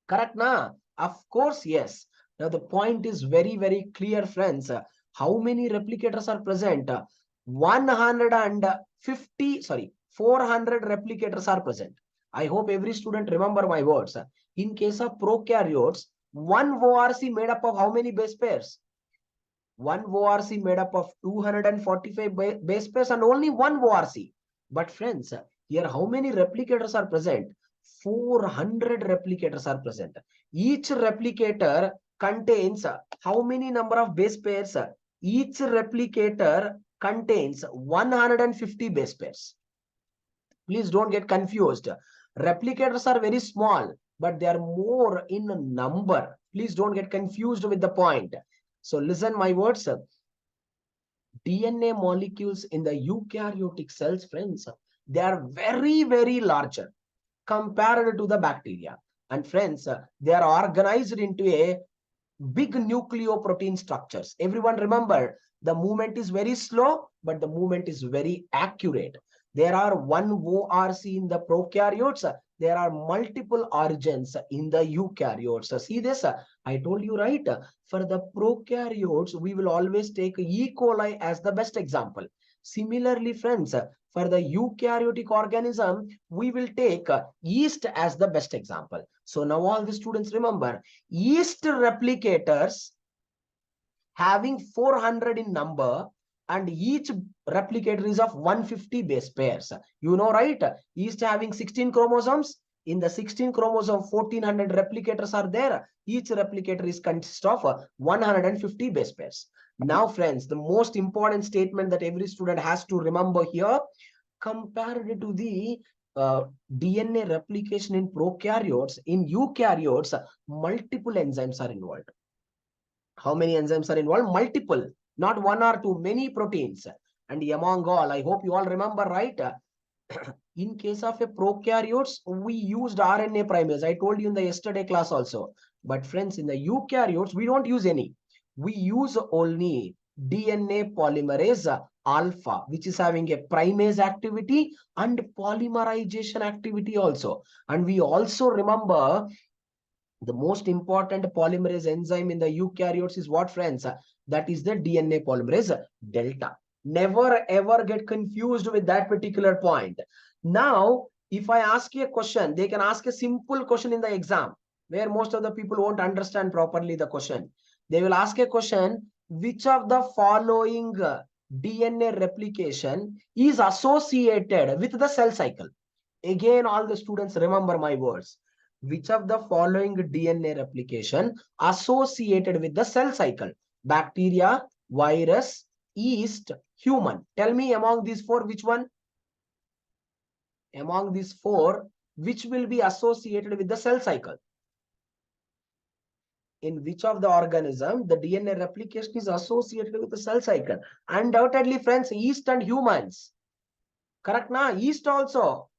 Correct, na? Of course, yes. Now the point is very, very clear, friends. How many replicators are present? 150, sorry, 400 replicators are present. I hope every student remember my words. In case of prokaryotes, one ORC made up of how many base pairs? One ORC made up of 245 base pairs and only one ORC. But friends, here how many replicators are present? 400 replicators are present. Each replicator contains how many number of base pairs? Each replicator contains 150 base pairs. Please don't get confused. Replicators are very small, but they are more in number. Please don't get confused with the point. So listen my words. DNA molecules in the eukaryotic cells, friends, they are very, very larger compared to the bacteria. And friends, they are organized into a big nucleoprotein structures. Everyone remember, the movement is very slow, but the movement is very accurate. There are one ORC in the prokaryotes. There are multiple origins in the eukaryotes. See this? I told you, right? For the prokaryotes, we will always take E. coli as the best example. Similarly, friends, for the eukaryotic organism, we will take yeast as the best example. So now all the students remember, yeast replicators having 400 in number, and each replicator is of 150 base pairs. You know, right? Yeast having 16 chromosomes. In the 16 chromosome, 1400 replicators are there. Each replicator is consist of 150 base pairs. Now, friends, the most important statement that every student has to remember here, compared to the DNA replication in prokaryotes, in eukaryotes, multiple enzymes are involved. How many enzymes are involved? Multiple, not one or two, many proteins. And among all, I hope you all remember, right? In case of a prokaryotes, we used RNA primase. I told you in the yesterday class also. But friends, in the eukaryotes, we don't use any. We use only DNA polymerase alpha, which is having a primase activity and polymerization activity also. And we also remember the most important polymerase enzyme in the eukaryotes is what, friends? That is the DNA polymerase delta. Never ever get confused with that particular point. Now, if I ask you a question, they can ask a simple question in the exam where most of the people won't understand properly the question. They will ask a question, which of the following DNA replication is associated with the cell cycle? Again, all the students remember my words. Which of the following DNA replication associated with the cell cycle? Bacteria, virus, yeast, human. Tell me among these four, which one? Among these four, which will be associated with the cell cycle? In which of the organism the DNA replication is associated with the cell cycle? Undoubtedly, friends, yeast and humans. Correct, na? Yeast also,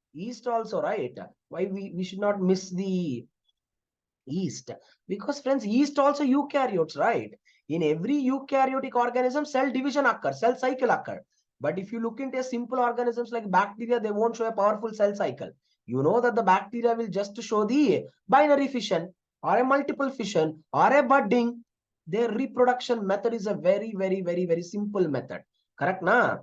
right? Why we should not miss the yeast? Because friends, yeast also eukaryotes, right? In every eukaryotic organism, cell division occurs, cell cycle occurs. But if you look into simple organisms like bacteria, they won't show a powerful cell cycle. You know that the bacteria will just show the binary fission or a multiple fission or a budding. Their reproduction method is a very, very, very, very simple method. Correct, na?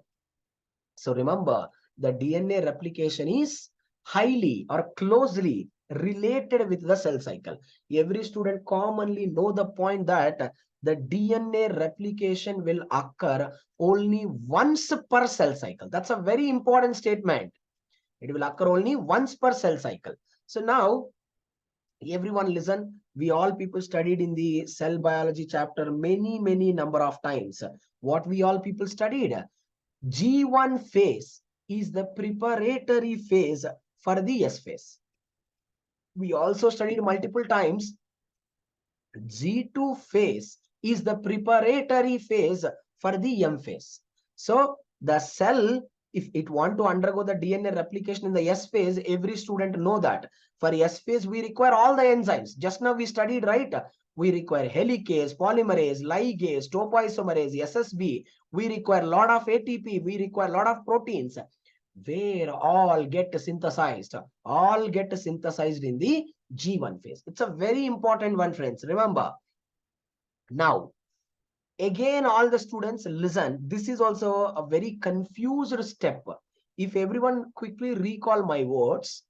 So remember, the DNA replication is highly or closely related with the cell cycle. Every student commonly know the point that the DNA replication will occur only once per cell cycle. That's a very important statement. It will occur only once per cell cycle. So now, everyone listen, we all people studied in the cell biology chapter many number of times. What we all people studied? G1 phase is the preparatory phase for the S phase. We also studied multiple times. G2 phase is the preparatory phase for the M phase. So the cell if it want to undergo the DNA replication in the S phase, every student know that. For S phase, we require all the enzymes. Just now we studied, right? We require helicase, polymerase, ligase, topoisomerase, SSB. We require a lot of ATP. We require a lot of proteins, where all get synthesized. All get synthesized in the G1 phase. It's a very important one, friends. Remember. Now, again, all the students listen. This is also a very confused step. If everyone quickly recall my words,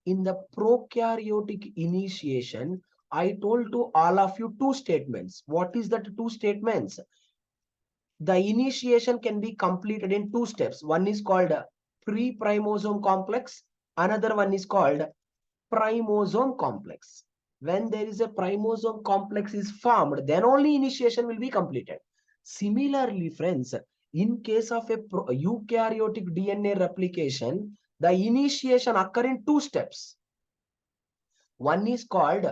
in the prokaryotic initiation, I told to all of you two statements. What is that two statements? The initiation can be completed in two steps. One is called pre-primosome complex. Another one is called primosome complex. When there is a primosome complex is formed, then only initiation will be completed. Similarly, friends, in case of a eukaryotic DNA replication, the initiation occur in two steps. One is called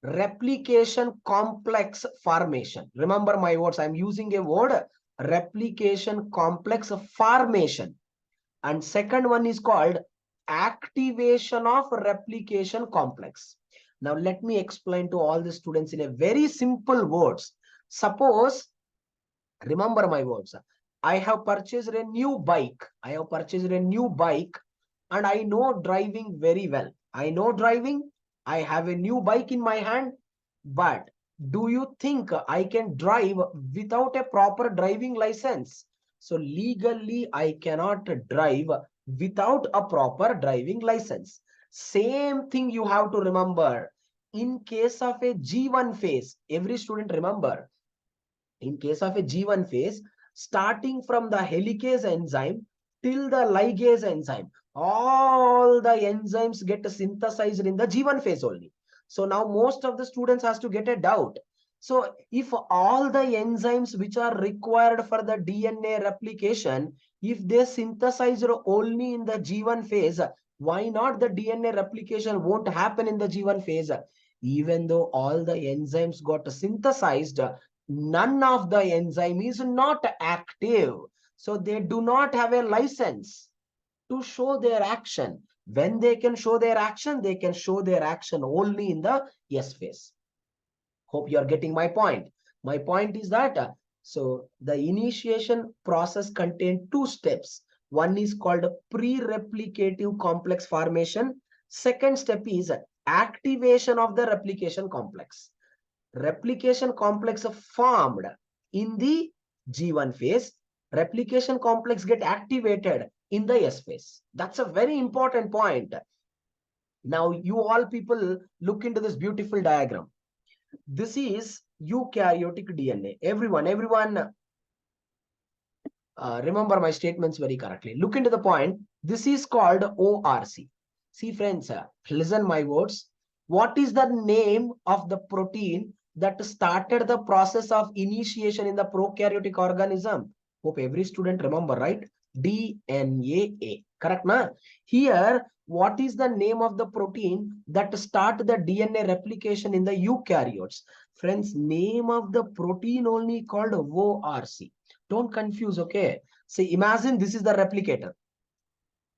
replication complex formation. Remember my words, I'm using a word, replication complex formation. And second one is called activation of replication complex. Now let me explain to all the students in a very simple words. Suppose, remember my words, I have purchased a new bike. I have purchased a new bike and I know driving very well. I know driving. I have a new bike in my hand. But do you think I can drive without a proper driving license? So legally, I cannot drive without a proper driving license. Same thing you have to remember. In case of a G1 phase, every student remember, in case of a G1 phase, starting from the helicase enzyme till the ligase enzyme, all the enzymes get synthesized in the G1 phase only. So now most of the students has to get a doubt. So if all the enzymes which are required for the DNA replication, if they synthesized only in the G1 phase, why not the DNA replication won't happen in the G1 phase? Even though all the enzymes got synthesized, none of the enzyme is not active. So they do not have a license to show their action. When they can show their action, they can show their action only in the S phase. Hope you are getting my point. My point is that, so the initiation process contains two steps. One is called pre-replicative complex formation. Second step is activation of the replication complex. Replication complex formed in the G1 phase. Replication complex get activated in the S phase. That's a very important point. Now you all people look into this beautiful diagram. This is eukaryotic DNA. Everyone remember my statements very correctly. Look into the point. This is called ORC. See friends, listen my words. What is the name of the protein that started the process of initiation in the prokaryotic organism? Hope every student remember, right? DNA. Correct, na? Here, what is the name of the protein that start the DNA replication in the eukaryotes? Friends, name of the protein only called ORC. Don't confuse, okay? See, imagine this is the replicator.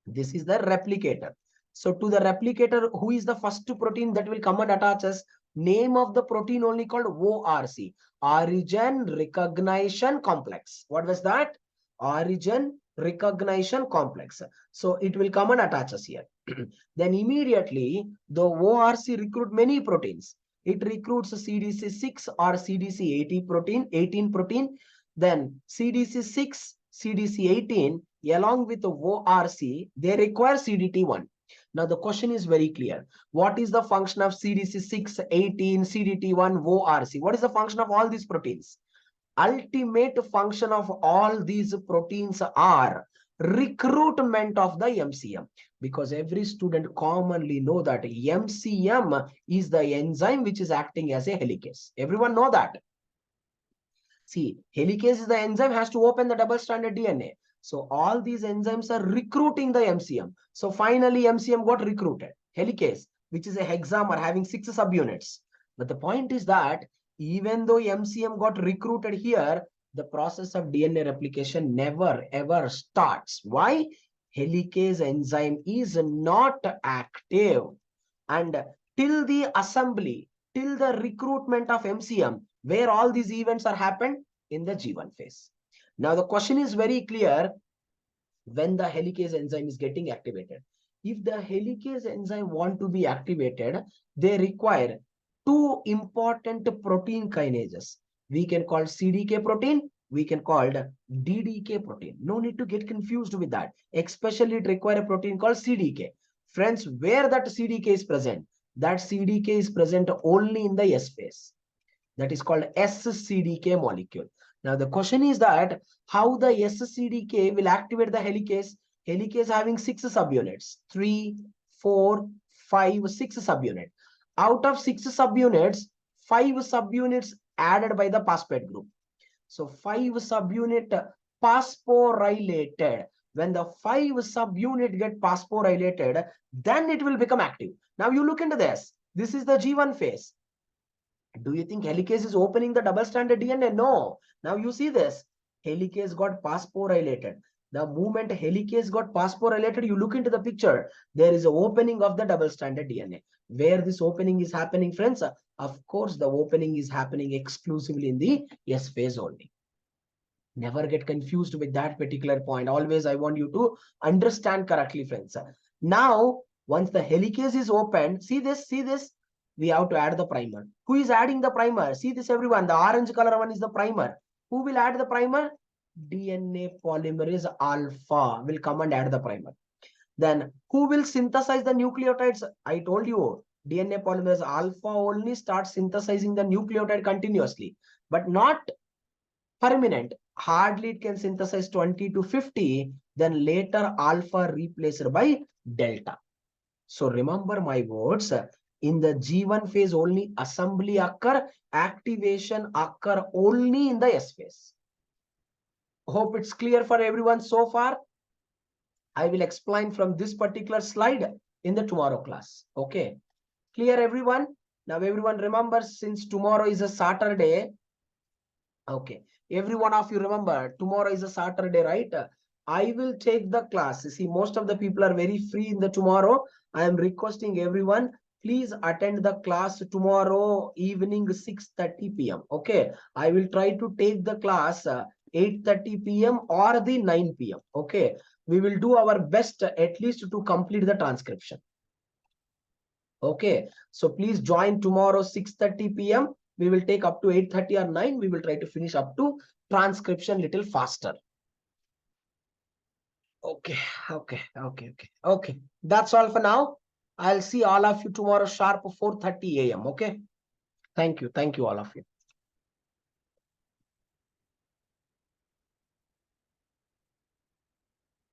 This is the replicator. So to the replicator, who is the first protein that will come and attach us? Name of the protein only called ORC. Origin recognition complex. What was that? Origin recognition complex. So it will come and attach us here. Then immediately the ORC recruit many proteins. It recruits CDC6 or CDC18 protein. Then CDC6, CDC18 along with the ORC, they require CDT1. Now the question is very clear. What is the function of CDC6, 18, CDT1, ORC? What is the function of all these proteins? Ultimate function of all these proteins are recruitment of the MCM, because every student commonly know that MCM is the enzyme which is acting as a helicase. Everyone know that. See, helicase is the enzyme has to open the double-stranded DNA. So all these enzymes are recruiting the MCM. So finally MCM got recruited. Helicase, which is a hexamer having 6 subunits. But the point is that even though MCM got recruited here, the process of DNA replication never ever starts. Why? Helicase enzyme is not active, and till the assembly, till the recruitment of MCM, where all these events are happened in the G1 phase. Now the question is very clear: when the helicase enzyme is getting activated, if the helicase enzyme want to be activated, they require two important protein kinases. We can call CDK protein, we can call DDK protein. No need to get confused with that. Especially it require a protein called CDK. Friends, where that CDK is present? That CDK is present only in the S phase. That is called SCDK molecule. Now the question is that how the SCDK will activate the helicase. Helicase having 6 subunits, 3, 4, 5, 6 subunits. Out of 6 subunits, 5 subunits added by the phosphate group. So 5 subunit phosphorylated. When the 5 subunit get phosphorylated, then it will become active. Now you look into this. This is the G1 phase. Do you think helicase is opening the double-stranded DNA? No. Now you see this. Helicase got phosphorylated. The moment helicase got phosphorylated, you look into the picture. There is an opening of the double-stranded DNA. Where this opening is happening, friends? Of course, the opening is happening exclusively in the S phase only. Never get confused with that particular point. Always, I want you to understand correctly, friends. Now, once the helicase is opened, see this, see this. We have to add the primer. Who is adding the primer? See this, everyone. The orange color one is the primer. Who will add the primer? DNA polymerase alpha will come and add the primer. Then who will synthesize the nucleotides? I told you, DNA polymerase alpha only starts synthesizing the nucleotide continuously, but not permanent. Hardly it can synthesize 20 to 50. Then later alpha replaced by delta. So remember my words. In the G1 phase only assembly occur, activation occur only in the S phase. Hope it's clear for everyone so far. I will explain from this particular slide in the tomorrow class. Okay. Clear everyone? Now everyone remember, since tomorrow is a Saturday. Okay. Every one of you remember, tomorrow is a Saturday, right? I will take the class. See, most of the people are very free in the tomorrow. I am requesting everyone, please attend the class tomorrow evening 6:30 p.m. Okay. I will try to take the class 8:30 p.m. or the 9 p.m. Okay. We will do our best at least to complete the transcription. Okay. So please join tomorrow 6:30 p.m. We will take up to 8:30 or 9. We will try to finish up to transcription little faster. Okay. That's all for now. I'll see all of you tomorrow sharp 4:30 a.m. Okay. Thank you all of you.